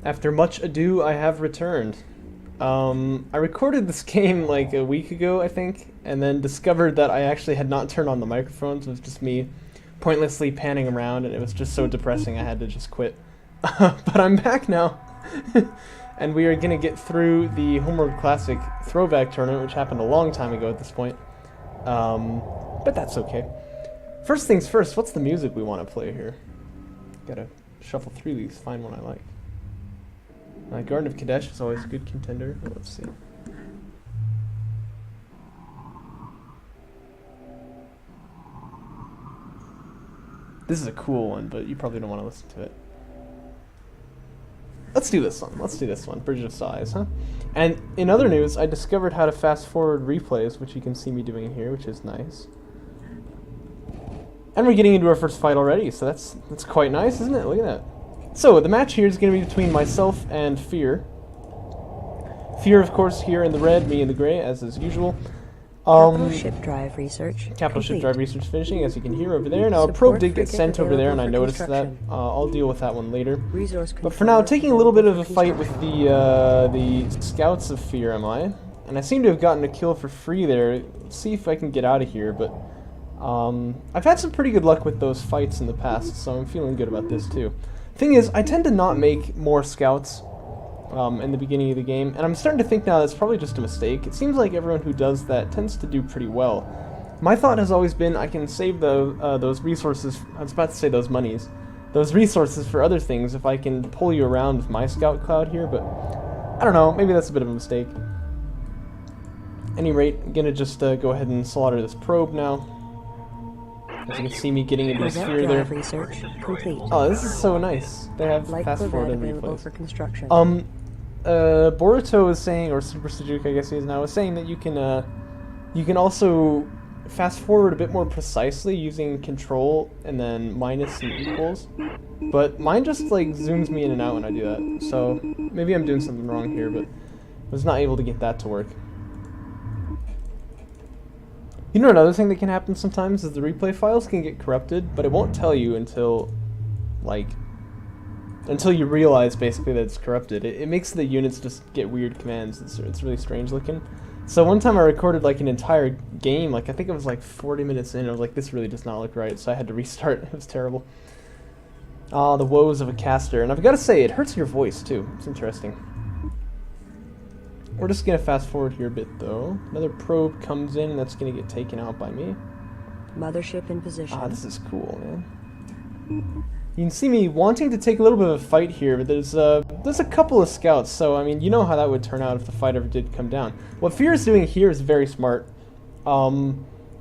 After much ado, I have returned. I recorded this game like a week ago, I think, and then discovered that I actually had not turned on the microphones. It was just me pointlessly panning around, and it was just so depressing I had to just quit. But I'm back now, and we are going to get through the Homeworld Classic Throwback tournament, which happened a long time ago at this point. But that's okay. First things first, what's the music we want to play here? Gotta shuffle through these, find one I like. Garden of Kadesh is always a good contender. Let's see. This is a cool one, but you probably don't want to listen to it. Let's do this one. Let's do this one. Bridge of Sighs, huh? And in other news, I discovered how to fast forward replays, which you can see me doing here, which is nice. And we're getting into our first fight already, so that's quite nice, isn't it? Look at that. So, the match here is going to be between myself and Fear. Fear, of course, here in the red, me in the gray, as is usual. Capital ship drive research Capital ship complete. drive research finishing, as you can hear over there. Now, a Support probe did get frigate sent over there, and I available noticed for that. construction. I'll deal with that one later. Resource But for now, controller taking a little bit of a available for fight with construction. the scouts of Fear, am I? And I seem to have gotten a kill for free there. Let's see if I can get out of here, but I've had some pretty good luck with those fights in the past, so I'm feeling good about this too. Thing is, I tend to not make more scouts in the beginning of the game, and I'm starting to think now that's probably just a mistake. It seems like everyone who does that tends to do pretty well. My thought has always been I can save those resources, I was about to say those monies, those resources for other things if I can pull you around with my scout cloud here, but I don't know, maybe that's a bit of a mistake. At any rate, I'm going to just go ahead and slaughter this probe now. As you can see me getting into the Corvette sphere there. drive research complete. Oh, this is so nice. They have Light fast forward Corvette and available replays. for construction. Boruto is saying, or Super Sujuk I guess he is now, is saying that you can also fast forward a bit more precisely using control and then minus and equals. But mine just like zooms me in and out when I do that. So maybe I'm doing something wrong here, but I was not able to get that to work. You know, another thing that can happen sometimes is the replay files can get corrupted, but it won't tell you until you realize basically that it's corrupted. It makes the units just get weird commands. It's really strange looking. So one time I recorded like an entire game, like I think it was like 40 minutes in, and I was like, this really does not look right, so I had to restart. It was terrible. Ah, the woes of a caster. And I've got to say, it hurts your voice too. It's interesting. We're just going to fast forward here a bit, though. Another probe comes in, and that's going to get taken out by me. Mothership in position. Ah, this is cool, man. You can see me wanting to take a little bit of a fight here, but there's a couple of scouts, so, I mean, you know how that would turn out if the fight ever did come down. What Fear is doing here is very smart.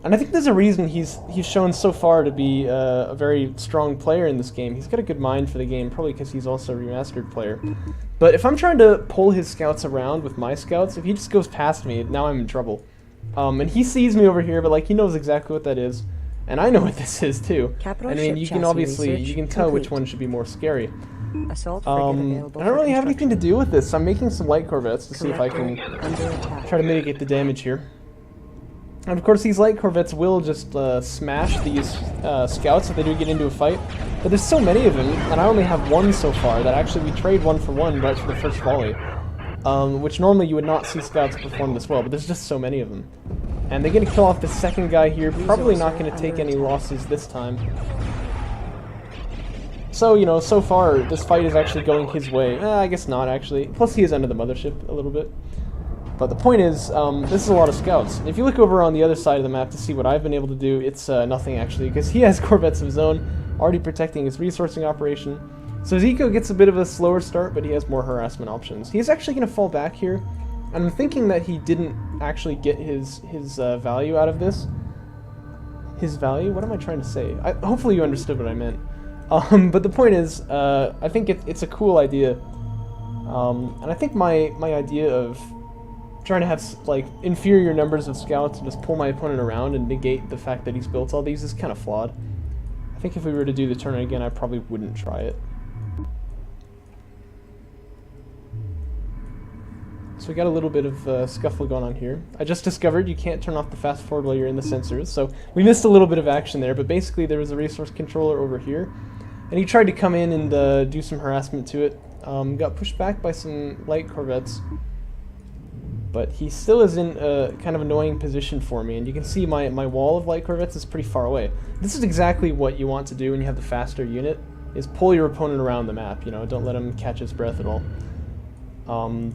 And I think there's a reason he's shown so far to be a very strong player in this game. He's got a good mind for the game, probably because he's also a remastered player. But if I'm trying to pull his scouts around with my scouts, if he just goes past me, now I'm in trouble. And he sees me over here, but like he knows exactly what that is, and I know what this is too. Capital I mean, ship you can chassis obviously research tell which complete. one should be more scary. Assault frigate available I don't for really have anything to construction. do with this. I'm making some light corvettes to see if I can Collector under attack. try to mitigate the damage here. And of course, these light corvettes will just smash these scouts if they do get into a fight. But there's so many of them, and I only have one so far, that actually we trade one for one right for the first volley. Which normally you would not see scouts perform this well, but there's just so many of them. And they're going to kill off the second guy here, probably not going to take any losses this time. So, you know, so far, this fight is actually going his way. I guess not, actually. Plus, he is under the mothership a little bit. But the point is, this is a lot of scouts. If you look over on the other side of the map to see what I've been able to do, it's nothing actually, because he has corvettes of his own, already protecting his resourcing operation. So Zico gets a bit of a slower start, but he has more harassment options. He's actually going to fall back here, and I'm thinking that he didn't actually get his value out of this. His value? What am I trying to say? Hopefully you understood what I meant. But the point is, I think it's a cool idea, and I think my idea of trying to have like inferior numbers of scouts and just pull my opponent around and negate the fact that he's built all these is kind of flawed. I think if we were to do the tournament again, I probably wouldn't try it. So we got a little bit of scuffle going on here. I just discovered you can't turn off the fast forward while you're in the sensors, so we missed a little bit of action there, but basically there was a resource controller over here, and he tried to come in and do some harassment to it. Got pushed back by some light corvettes, but he still is in a kind of annoying position for me, and you can see my wall of light corvettes is pretty far away. This is exactly what you want to do when you have the faster unit, is pull your opponent around the map, you know, don't let him catch his breath at all.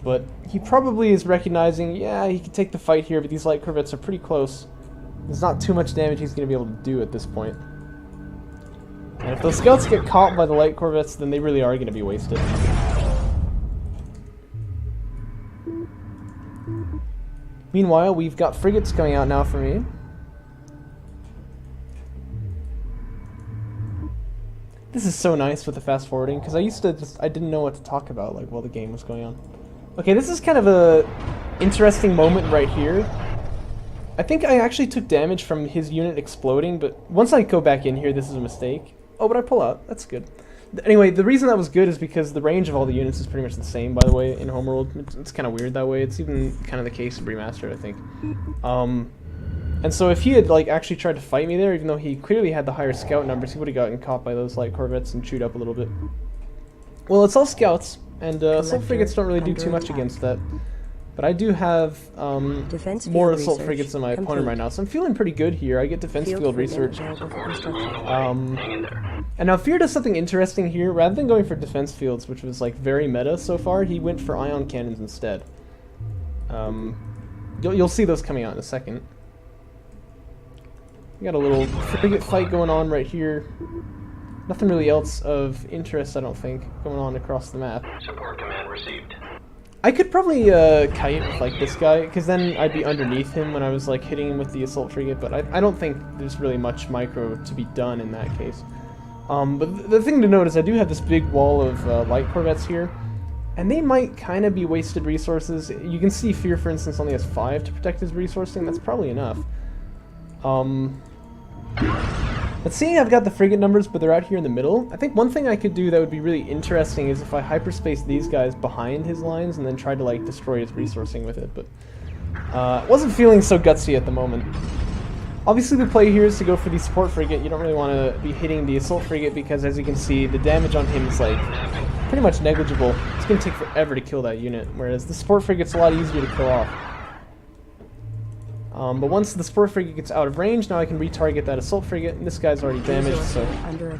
But he probably is recognizing, yeah, he can take the fight here, but these light corvettes are pretty close. There's not too much damage he's going to be able to do at this point. And if those scouts get caught by the light corvettes, then they really are going to be wasted. Meanwhile, we've got frigates coming out now for me. This is so nice with the fast forwarding, because I used to I didn't know what to talk about like while the game was going on. Okay, this is kind of a interesting moment right here. I think I actually took damage from his unit exploding, but once I go back in here, this is a mistake. Oh, but I pull out. That's good. Anyway, the reason that was good is because the range of all the units is pretty much the same, by the way, in Homeworld. It's kind of weird that way. It's even kind of the case in Remastered, I think. And so if he had like actually tried to fight me there, even though he clearly had the higher scout numbers, he would have gotten caught by those light corvettes and chewed up a little bit. Well, it's all scouts, and assault frigates don't really do too much against that. But I do have more assault frigates than my opponent right now, so I'm feeling pretty good here. I get defense field research. And now Fear does something interesting here. Rather than going for defense fields, which was like very meta so far, he went for ion cannons instead. You'll see those coming out in a second. We got a little frigate fight going on right here. Nothing really else of interest, I don't think, going on across the map. Support command received. I could probably kite with like this guy, because then I'd be underneath him when I was like hitting him with the assault frigate, but I don't think there's really much micro to be done in that case. But the thing to note is I do have this big wall of light corvettes here, and they might kind of be wasted resources. You can see Fear, for instance, only has 5 to protect his resourcing. That's probably enough. But seeing I've got the frigate numbers, but they're out here in the middle, I think one thing I could do that would be really interesting is if I hyperspace these guys behind his lines and then try to like destroy his resourcing with it, but wasn't feeling so gutsy at the moment. Obviously the play here is to go for the support frigate. You don't really want to be hitting the assault frigate because, as you can see, the damage on him is like pretty much negligible. It's going to take forever to kill that unit, whereas the support frigate's a lot easier to kill off. But once the support frigate gets out of range, now I can retarget that assault frigate, and this guy's already damaged, so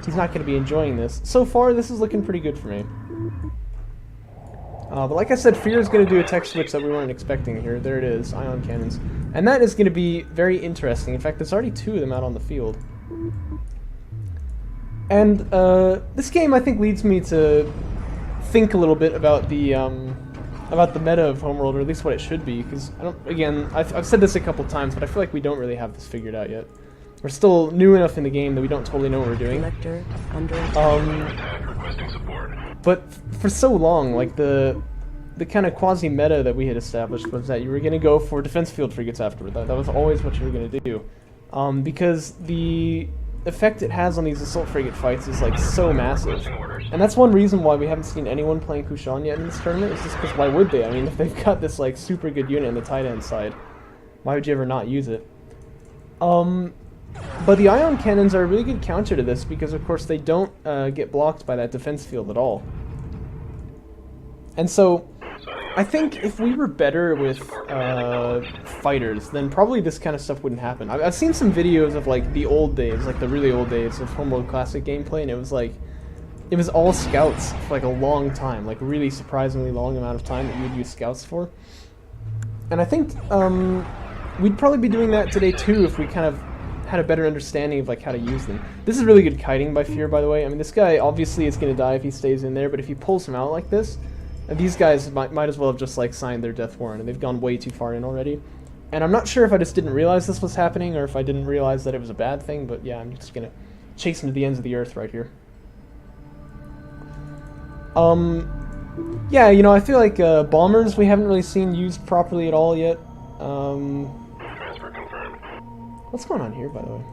he's not going to be enjoying this. So far, this is looking pretty good for me. But like I said, Fear is going to do a tech switch that we weren't expecting here. There it is, ion cannons. And that is going to be very interesting. In fact, there's already 2 of them out on the field. And this game, I think, leads me to think a little bit about the meta of Homeworld, or at least what it should be, because I've said this a couple times, but I feel like we don't really have this figured out yet. We're still new enough in the game that we don't totally know what we're doing. But for so long, like the kind of quasi-meta that we had established was that you were going to go for defense field frigates afterward. That was always what you were going to do, because the effect it has on these assault frigate fights is like so massive. And that's one reason why we haven't seen anyone playing Kushan yet in this tournament, is just because why would they? I mean, if they've got this like super good unit on the tight end side, why would you ever not use it? But the ion cannons are a really good counter to this, because of course they don't get blocked by that defense field at all. And so I think if we were better with fighters, then probably this kind of stuff wouldn't happen. I've seen some videos of like the old days, like the really old days of Homeworld Classic gameplay, and it was like, it was all scouts for like a long time, like really surprisingly long amount of time that you would use scouts for. And I think we'd probably be doing that today too if we kind of had a better understanding of like how to use them. This is really good kiting by Fear, by the way. I mean, this guy obviously is going to die if he stays in there, but if he pulls him out like this, these guys might as well have just like signed their death warrant, and they've gone way too far in already. And I'm not sure if I just didn't realize this was happening, or if I didn't realize that it was a bad thing, but yeah, I'm just going to chase him to the ends of the earth right here. Yeah, you know, I feel like bombers we haven't really seen used properly at all yet. Transfer confirmed. What's going on here, by the way?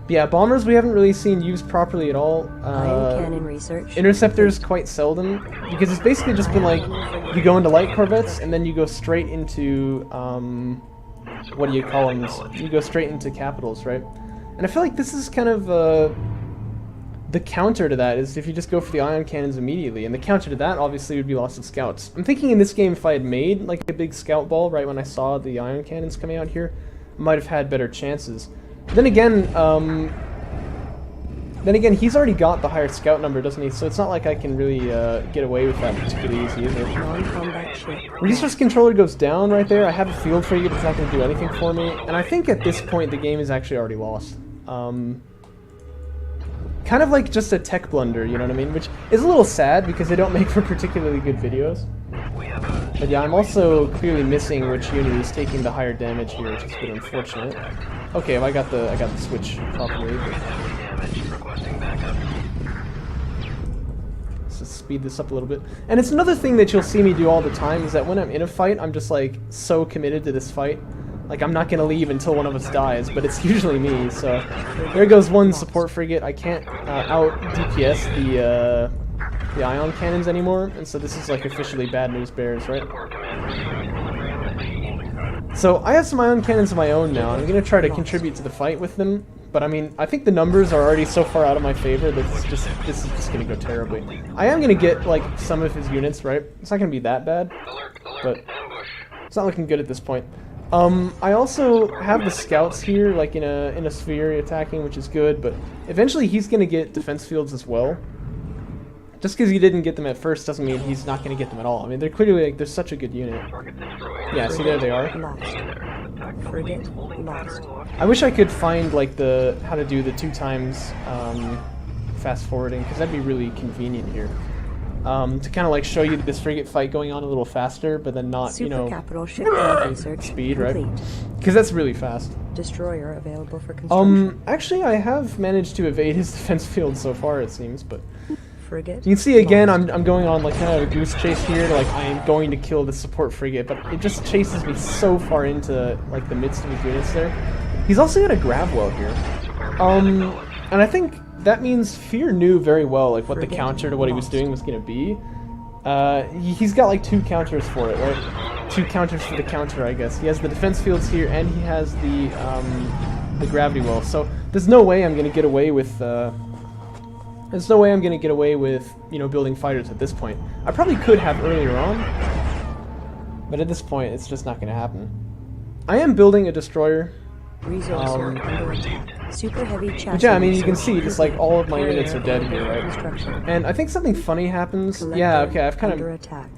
But yeah, bombers we haven't really seen used properly at all. Ion cannon research. Interceptors quite seldom, because it's basically just been like, you go into light corvettes, and then you go straight into, what do you call them? You go straight into capitals, right? And I feel like this is kind of, the counter to that is if you just go for the ion cannons immediately, and the counter to that obviously would be loss of scouts. I'm thinking in this game if I had made like a big scout ball right when I saw the ion cannons coming out here, I might have had better chances. Then again, he's already got the higher scout number, doesn't he? So it's not like I can really get away with that particularly easy, is it? Non-combat ship. Resource controller goes down right there. I have a field frigate, it's not going to do anything for me. And I think at this point the game is actually already lost. Kind of like just a tech blunder, you know what I mean? Which is a little sad because they don't make for particularly good videos. But yeah, I'm also clearly missing which unit is taking the higher damage here, which is a bit unfortunate. Okay, well, I got the switch properly. Let's just speed this up a little bit. And it's another thing that you'll see me do all the time is that when I'm in a fight, I'm just like so committed to this fight. Like, I'm not going to leave until one of us dies, but it's usually me, so... There goes one support frigate. I can't out-DPS the ion cannons anymore, and so this is, like, officially bad news bears, right? So, I have some ion cannons of my own now, and I'm going to try to contribute to the fight with them, but, I mean, I think the numbers are already so far out of my favor that this is just going to go terribly. I am going to get, like, some of his units, right? It's not going to be that bad, but it's not looking good at this point. I also have the scouts here, like in a sphere attacking, which is good, but eventually he's going to get defense fields as well. Just because he didn't get them at first doesn't mean he's not going to get them at all. I mean, they're clearly, like, they're such a good unit. Yeah, see, there they are. Frigate lost. I wish I could find, like, how to do the 2 times fast forwarding, because that'd be really convenient here. To kind of like show you this frigate fight going on a little faster, but then not, you know, capital ship research speed, right? complete. Because that's really fast. Destroyer available for construction. Actually, I have managed to evade his defense field so far, it seems, but Frigate. you can see again, I'm going on like kind of a goose chase here, like I am going to kill the support frigate, but it just chases me so far into like the midst of his units there. He's also got a grab well here, and I think that means Fear knew very well like what the counter to what he was doing was going to be. He's got like 2 counters for it, right? 2 counters for the counter, I guess. He has the defense fields here, and he has the gravity well. So there's no way I'm going to get away with. There's no way I'm going to get away with, you know, building fighters at this point. I probably could have earlier on, but at this point, it's just not going to happen. I am building a destroyer. Resource under attack. Super heavy chassis. But yeah, I mean, you can see just like all of my units are dead here, right? And I think something funny happens. Yeah, okay, I've kind of. Attack.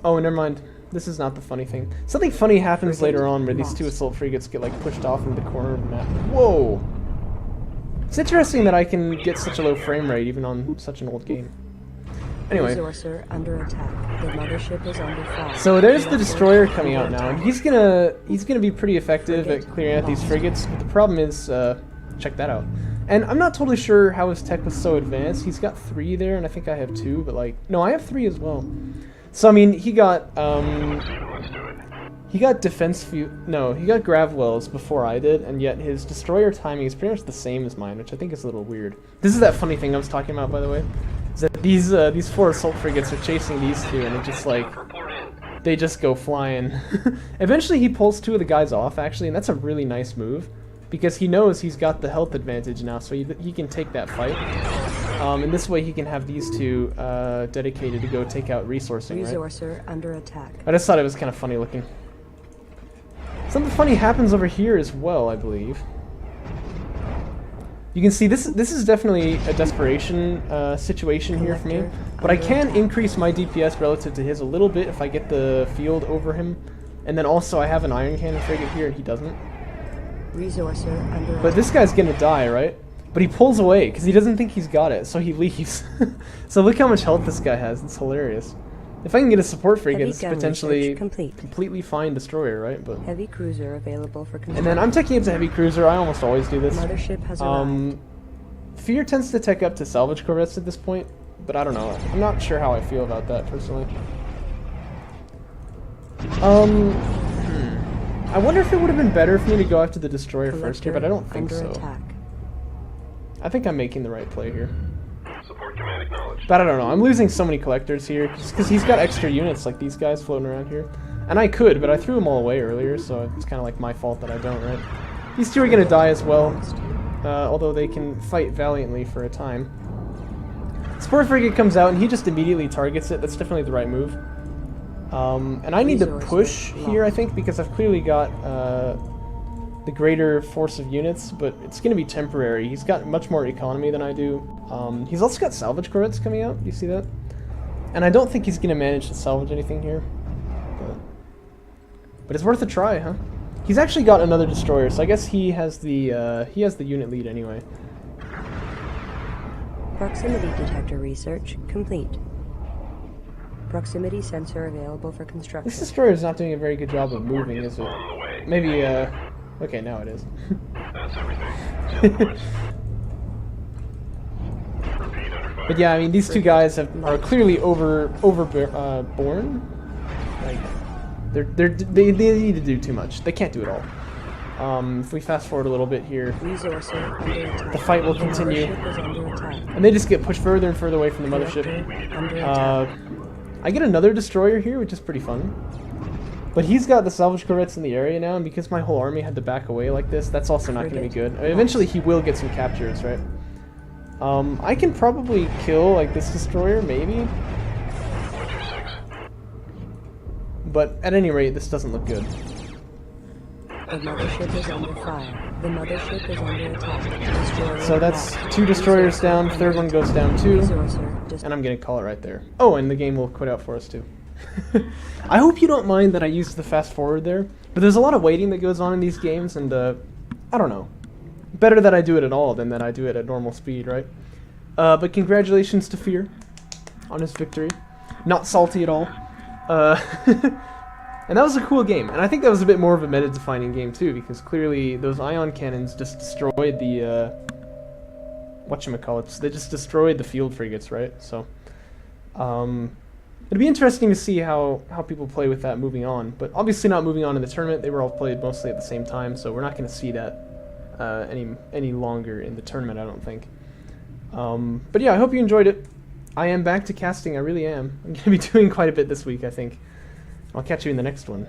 Oh, never mind. This is not the funny thing. Something funny happens later on where these 2 assault frigates get like pushed off into the corner of the map. Whoa! It's interesting that I can get such a low frame rate even on such an old game. Anyway. Resourcer under attack. The mothership is under fire. So there's the destroyer coming out now, and he's gonna be pretty effective at clearing out these frigates. But the problem is, check that out. And I'm not totally sure how his tech was so advanced. He's got 3 there, and I think I have 2, but like, no, I have 3 as well. So I mean, he got defense he got grav wells before I did, and yet his destroyer timing is pretty much the same as mine, which I think is a little weird. This is that funny thing I was talking about, by the way. Is that these 4 assault frigates are chasing these 2, and it just like they just go flying. Eventually, he pulls 2 of the guys off actually, and that's a really nice move because he knows he's got the health advantage now, so he can take that fight. And this way, he can have these 2 dedicated to go take out resourcing. Resourcer under attack. I just thought it was kind of funny looking. Something funny happens over here as well, I believe. You can see this is definitely a desperation situation here for me, but I can increase my DPS relative to his a little bit if I get the field over him, and then also I have an iron cannon frigate here and he doesn't. Resourcer under but this guy's gonna die, right? But he pulls away because he doesn't think he's got it, so he leaves. So look how much health this guy has. It's hilarious. If I can get a support frigate, it's potentially completely fine destroyer, right? But heavy cruiser available for construction. and then I'm teching up to heavy cruiser. I almost always do this. Mothership has arrived. Fear tends to tech up to salvage corvettes at this point, but I don't know. I'm not sure how I feel about that personally. I wonder if it would have been better for me to go after the destroyer first here, but I don't think so. Attack. I think I'm making the right play here. But I don't know, I'm losing so many collectors here, because he's got extra units like these guys floating around here. And I could, but I threw them all away earlier, so it's kind of like my fault that I don't, right? These 2 are going to die as well, although they can fight valiantly for a time. Support frigate comes out and he just immediately targets it. That's definitely the right move. And I need to push here, I think, because I've clearly got the greater force of units, but it's going to be temporary. He's got much more economy than I do. He's also got salvage corvettes coming out. Do you see that? And I don't think he's going to manage to salvage anything here. But it's worth a try, huh? He's actually got another destroyer, so I guess he has the unit lead anyway. Proximity detector research complete. Proximity sensor available for construction. This destroyer is not doing a very good job of moving, is it? Maybe, okay, now it is. That's everything. But yeah, I mean, these two guys are clearly overborn. Like, they need to do too much. They can't do it all. If we fast forward a little bit here, the fight will continue, and they just get pushed further and further away from the mothership. I get another destroyer here, which is pretty fun. But he's got the salvage corvettes in the area now, and because my whole army had to back away like this, that's also not going to be good. I mean, eventually he will get some captures, right? I can probably kill, like, this destroyer, maybe. But at any rate, this doesn't look good. The mothership is under fire. The mothership is under attack. Destroyer So that's attack. 2 destroyers down, third one goes down too, Resourcer and I'm gonna call it right there. Oh, and the game will quit out for us too. I hope you don't mind that I used the fast forward there, but there's a lot of waiting that goes on in these games, and I don't know. Better that I do it at all than that I do it at normal speed, right? But congratulations to Fear on his victory. Not salty at all. And that was a cool game, and I think that was a bit more of a meta-defining game too, because clearly those ion cannons just destroyed the, whatchamacallits, they just destroyed the field frigates, right? So, it'd be interesting to see how people play with that moving on, but obviously not moving on in the tournament. They were all played mostly at the same time, so we're not going to see that any longer in the tournament, I don't think. But yeah, I hope you enjoyed it. I am back to casting, I really am. I'm going to be doing quite a bit this week, I think. I'll catch you in the next one.